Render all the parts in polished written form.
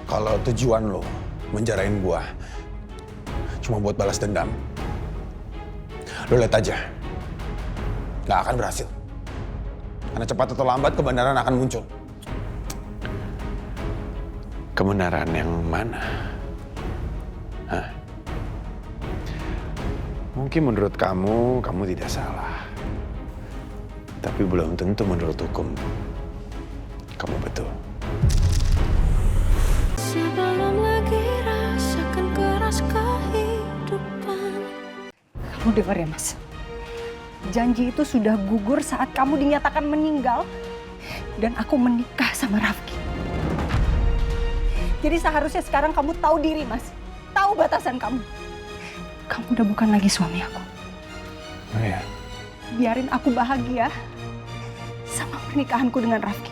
Kalau tujuan lo menjarain gua cuma buat balas dendam, lo lihat aja, nggak akan berhasil. Karena cepat atau lambat kebenaran akan muncul. Kebenaran yang mana? Hah? Mungkin menurut kamu tidak salah. Tapi belum tentu menurut hukum kamu betul. Sebelum lagi rasakan keras kehidupan. Kamu dengar ya, Mas? Janji itu sudah gugur saat kamu dinyatakan meninggal dan aku menikah sama Rafki. Jadi seharusnya sekarang kamu tahu diri, Mas. Tahu batasan kamu. Kamu udah bukan lagi suami aku. Oh ya? Biarin aku bahagia sama pernikahanku dengan Rafki.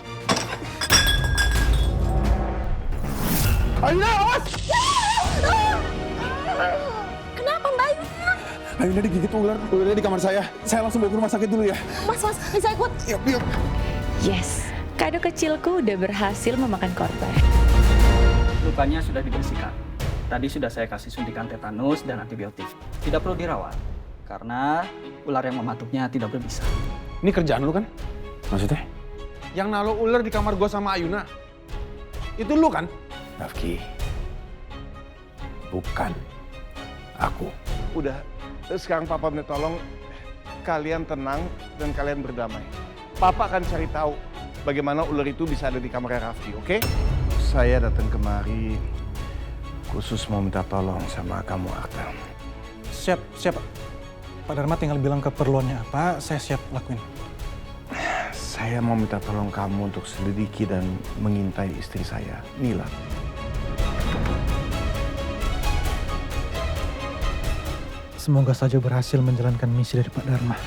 Ayuna, awas! Kenapa Mbak Ayuna? Ayuna digigit ular. Ularnya di kamar saya. Saya langsung bawa ke rumah sakit dulu ya. Mas, bisa ikut? Yuk. Yes, kado kecilku udah berhasil memakan korban. Lukanya sudah dibersihkan. Tadi sudah saya kasih suntikan tetanus dan antibiotik. Tidak perlu dirawat, karena ular yang mematuknya tidak berbisa. Ini kerjaan lu kan? Maksudnya? Yang naruh ular di kamar gua sama Ayuna. Itu lu kan? Rafki. Bukan. Aku. Udah, sekarang Papa minta tolong kalian tenang dan kalian berdamai. Papa akan cari tahu bagaimana ular itu bisa ada di kamarnya Rafki, oke? Saya datang kemari khusus mau minta tolong sama kamu, Arta. Siap. Pak Dharma tinggal bilang keperluannya apa, saya siap lakuin. Saya mau minta tolong kamu untuk selidiki dan mengintai istri saya, Nila. Semoga saja berhasil menjalankan misi dari Pak Dharma.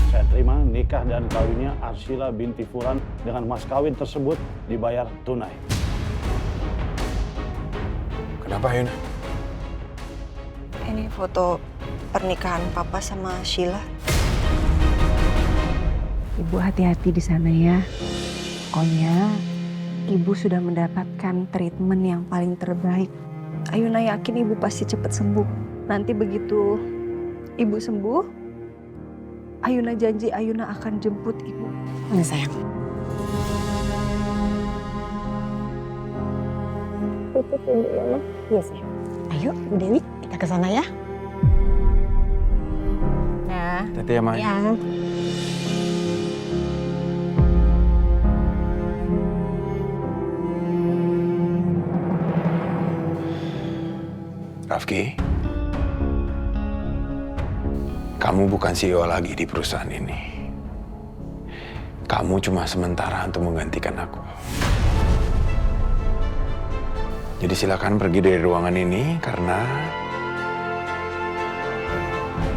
Saya terima nikah dan kawinnya Arsila binti Furan dengan mas kawin tersebut dibayar tunai. Kenapa Ayuna? Ini foto pernikahan Papa sama Sheila. Ibu hati-hati di sana ya. Pokoknya Ibu sudah mendapatkan treatment yang paling terbaik. Ayuna yakin Ibu pasti cepat sembuh. Nanti begitu Ibu sembuh, Ayuna janji Ayuna akan jemput Ibu. Mana sayang? Iya sayang. Ayo Bu Dewi, kita ke sana ya. Nah, Tete ya, Mai. yang Rafki, kamu bukan CEO lagi di perusahaan ini. Kamu cuma sementara untuk menggantikan aku. Jadi silakan pergi dari ruangan ini karena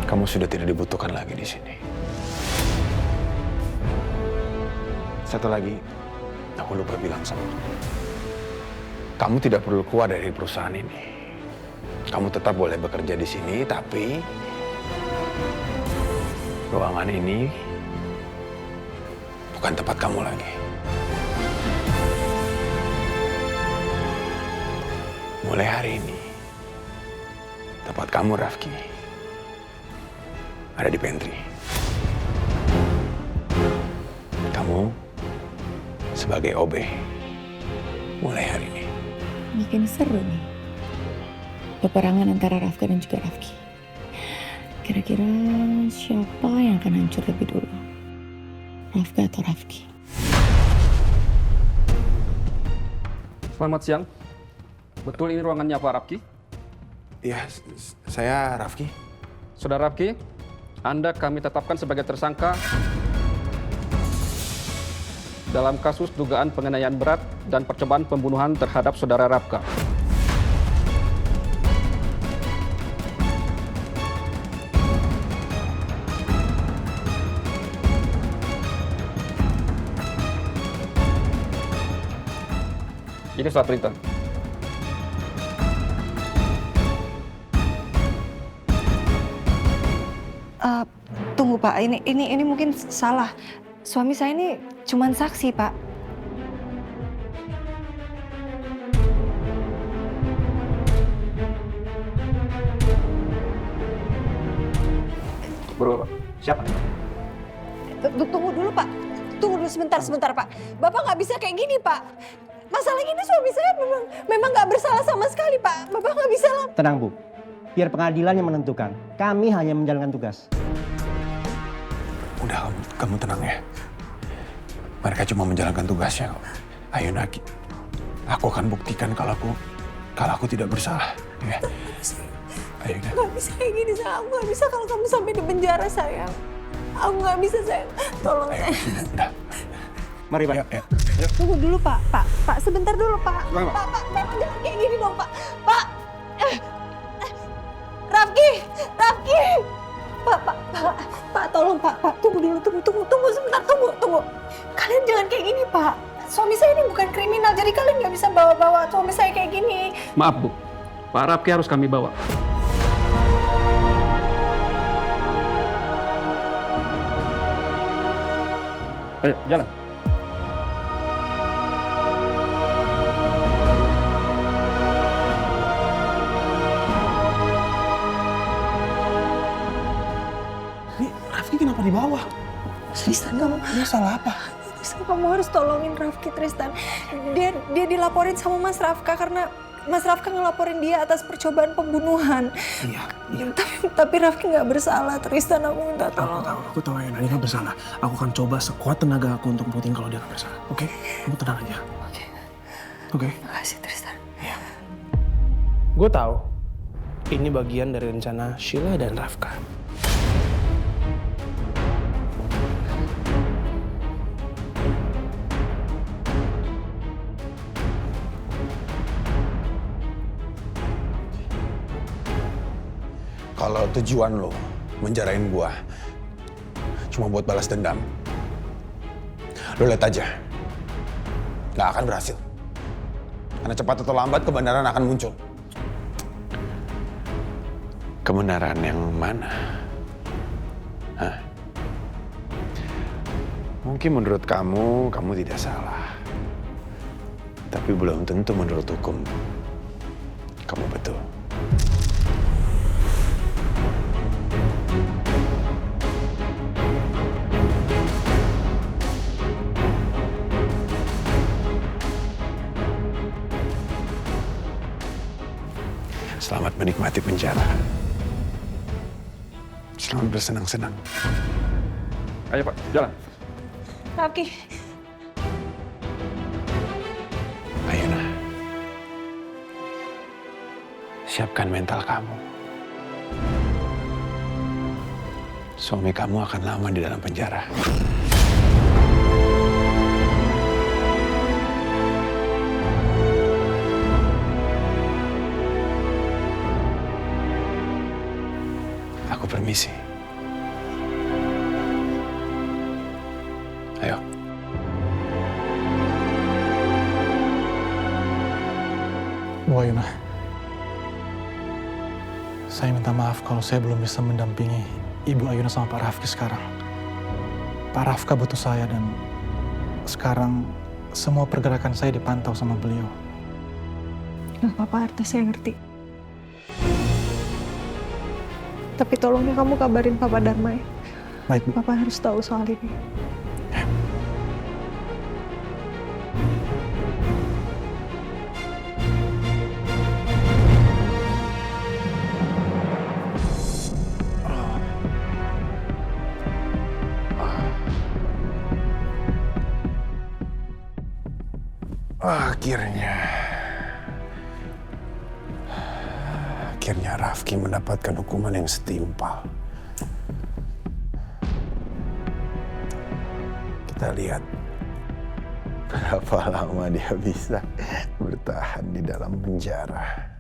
kamu sudah tidak dibutuhkan lagi di sini. Satu lagi, aku lupa bilang sama kamu. Kamu tidak perlu keluar dari perusahaan ini. Kamu tetap boleh bekerja di sini, tapi ruangan ini bukan tempat kamu lagi. Mulai hari ini, tempat kamu, Rafki, ada di pantry. Kamu sebagai OB mulai hari ini. Makin seru nih. Peperangan antara Rafka dan juga Rafki. Kira-kira siapa yang akan hancur lebih dulu? Rafka atau Rafki? Selamat siang. Betul ini ruangannya Pak Rafki? Iya, saya Rafki. Saudara Rafki, Anda kami tetapkan sebagai tersangka dalam kasus dugaan penganiayaan berat dan percobaan pembunuhan terhadap saudara Rafka. Ini surat perintah. Tunggu Pak, ini mungkin salah. Suami saya ini cuman saksi Pak. Siapa? Tunggu dulu, Pak. Tunggu dulu sebentar, Pak. Bapak nggak bisa kayak gini, Pak. Masalah ini suami saya memang nggak bersalah sama sekali, Pak. Bapak nggak bisa lah. Tenang, Bu. Biar pengadilan yang menentukan. Kami hanya menjalankan tugas. Udah, kamu tenang ya. Mereka cuma menjalankan tugasnya kok. Ayo Naki, aku akan buktikan kalau aku tidak bersalah. Ya. Ayo Naki. Nggak bisa kayak gini, sayang. Aku nggak bisa kalau kamu sampai di penjara, sayang. Aku nggak bisa, sayang. Tolong, Ayo, sayang. sini, udah. Mari, Pak. Ayo. Tunggu dulu, Pak. Pak, sebentar dulu, Pak. Pak, Bapak jangan kayak gini dong, Pak. Pak. Rafki. Pak, tolong, Pak. Tunggu dulu, tunggu sebentar, tunggu. Kalian jangan kayak gini, Pak. Suami saya ini bukan kriminal, jadi kalian nggak bisa bawa-bawa suami saya kayak gini. Maaf Bu, Pak Rafki harus kami bawa. Ayo, jalan. Ini Rafki kenapa dibawa? Tristan, kamu Salah apa? Tristan, kamu harus tolongin Rafki, Tristan. Dia dilaporin sama Mas Rafka karena Mas Rafka ngelaporin dia atas percobaan pembunuhan. Iya. Tapi Rafki nggak bersalah, Tristan. Aku minta tolong. Aku tahu ya, dia nggak bersalah. Aku akan coba sekuat tenaga aku untuk buktiin kalau dia nggak bersalah. Oke? Kamu tenang aja. Oke? Makasih, Tristan. Gue tahu ini bagian dari rencana Sheila dan Rafka. Kalau tujuan lo menjarain gua cuma buat balas dendam, lo lihat aja, nggak akan berhasil. Karena cepat atau lambat kebenaran akan muncul. Kebenaran yang mana? Hah? Mungkin menurut kamu tidak salah. Tapi belum tentu menurut hukum kamu betul. Selamat menikmati penjara. Selamat bersenang-senang. Ayo Pak, jalan. Rafki. Ayo nah. Siapkan mental kamu. Suami kamu akan lama di dalam penjara. Aku permisi. Ayo. Bu Ayuna, saya minta maaf kalau saya belum bisa mendampingi Ibu Ayuna sama Pak Rafki sekarang. Pak Rafka butuh saya dan sekarang semua pergerakan saya dipantau sama beliau. Gak apa-apa, Arta, saya ngerti. Tapi tolong ya kamu kabarin Papa Dharma ya. Baik, Bu. Papa harus tahu soal ini. Akhirnya Rafki mendapatkan hukuman yang setimpal. Kita lihat berapa lama dia bisa bertahan di dalam penjara.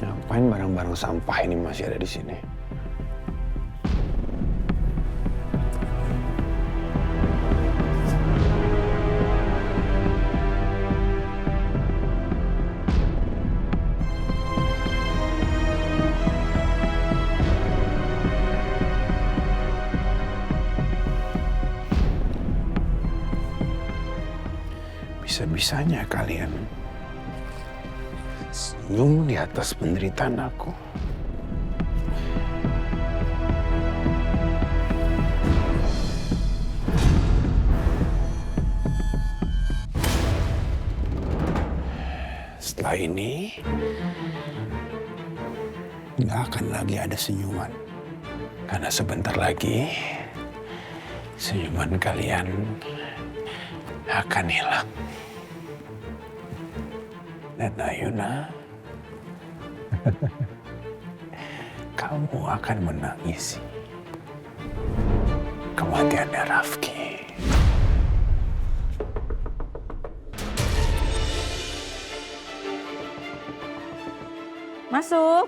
Ngapain barang-barang sampah ini masih ada di sini? Bisa-bisanya kalian senyum di atas penderitaan aku. Setelah ini, nggak akan lagi ada senyuman. Karena sebentar lagi, senyuman kalian akan hilang. Dan Ayuna, kamu akan menangisi kematiannya Rafki. Masuk.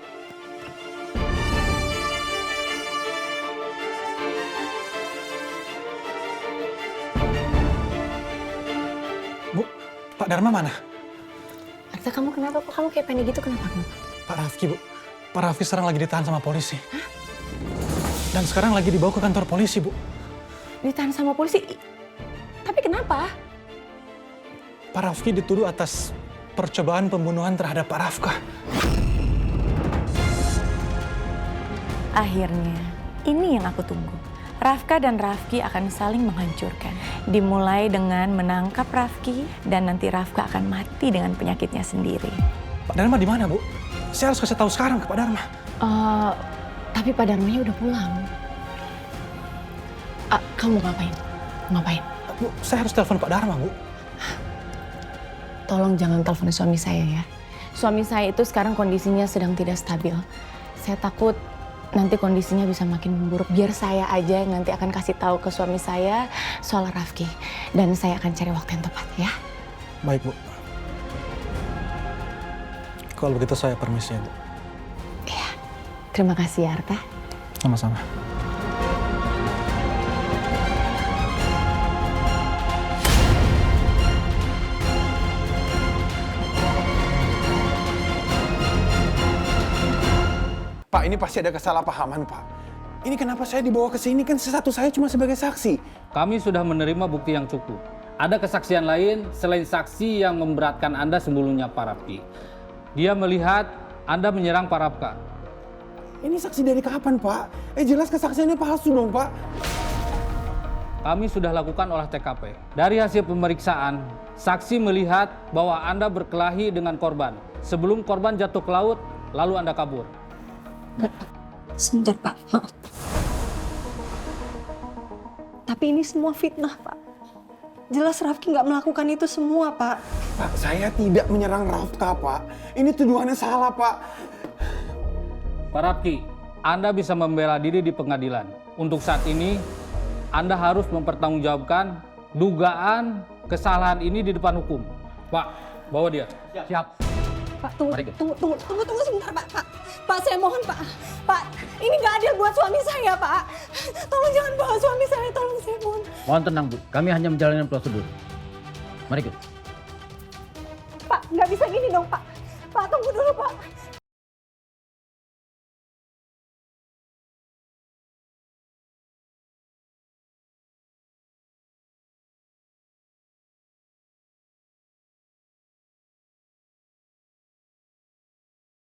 Bu, Pak Dharma mana? Arta, kamu kenapa? Kok kamu kayak panik gitu? Kenapa? Pak Rafki, Bu. Pak Rafki sekarang lagi ditahan sama polisi. Hah? Dan sekarang lagi dibawa ke kantor polisi, Bu. Ditahan sama polisi? Tapi kenapa? Pak Rafki dituduh atas percobaan pembunuhan terhadap Pak Rafka. Akhirnya, ini yang aku tunggu. Rafka dan Rafki akan saling menghancurkan. Dimulai dengan menangkap Rafki dan nanti Rafka akan mati dengan penyakitnya sendiri. Pak Dharma di mana, Bu? Saya harus kasih tahu sekarang ke Pak Dharma. Tapi Pak Dharmanya udah pulang. Kamu ngapain? Ngapain? Bu, saya harus telepon Pak Dharma, Bu. Tolong jangan telepon suami saya ya. Suami saya itu sekarang kondisinya sedang tidak stabil. Saya takut nanti kondisinya bisa makin memburuk. Biar saya aja yang nanti akan kasih tahu ke suami saya soal Rafki. Dan saya akan cari waktu yang tepat ya. Baik, Bu. Kalau begitu saya permisi, Bu. Iya. Terima kasih ya, Arta. Sama-sama. Pak, ini pasti ada kesalahpahaman, Pak. Ini kenapa saya dibawa ke sini? Kan satu saya cuma sebagai saksi. Kami sudah menerima bukti yang cukup. Ada kesaksian lain selain saksi yang memberatkan Anda sebelumnya, Pak Rafki. Dia melihat Anda menyerang Pak Rafka. Ini saksi dari kapan, Pak? Jelas kesaksiannya palsu dong, Pak. Kami sudah lakukan olah TKP. Dari hasil pemeriksaan, saksi melihat bahwa Anda berkelahi dengan korban. Sebelum korban jatuh ke laut, lalu Anda kabur. Sebentar, Pak. Maaf. Tapi ini semua fitnah, Pak. Jelas Rafki nggak melakukan itu semua, Pak. Pak, saya tidak menyerang Rafka, Pak. Ini tuduhannya salah, Pak. Pak Rafki, Anda bisa membela diri di pengadilan. Untuk saat ini, Anda harus mempertanggungjawabkan dugaan kesalahan ini di depan hukum. Pak, bawa dia. Siap. Pak, tunggu sebentar, Pak. Pak, saya mohon, Pak. Pak, ini nggak adil buat suami saya, Pak. Tolong jangan bawa suami saya, tolong saya mohon. Mohon tenang, Bu. Kami hanya menjalankan prosedur. Mari, Bu. Pak, nggak bisa gini dong, Pak. Pak, tunggu dulu, Pak.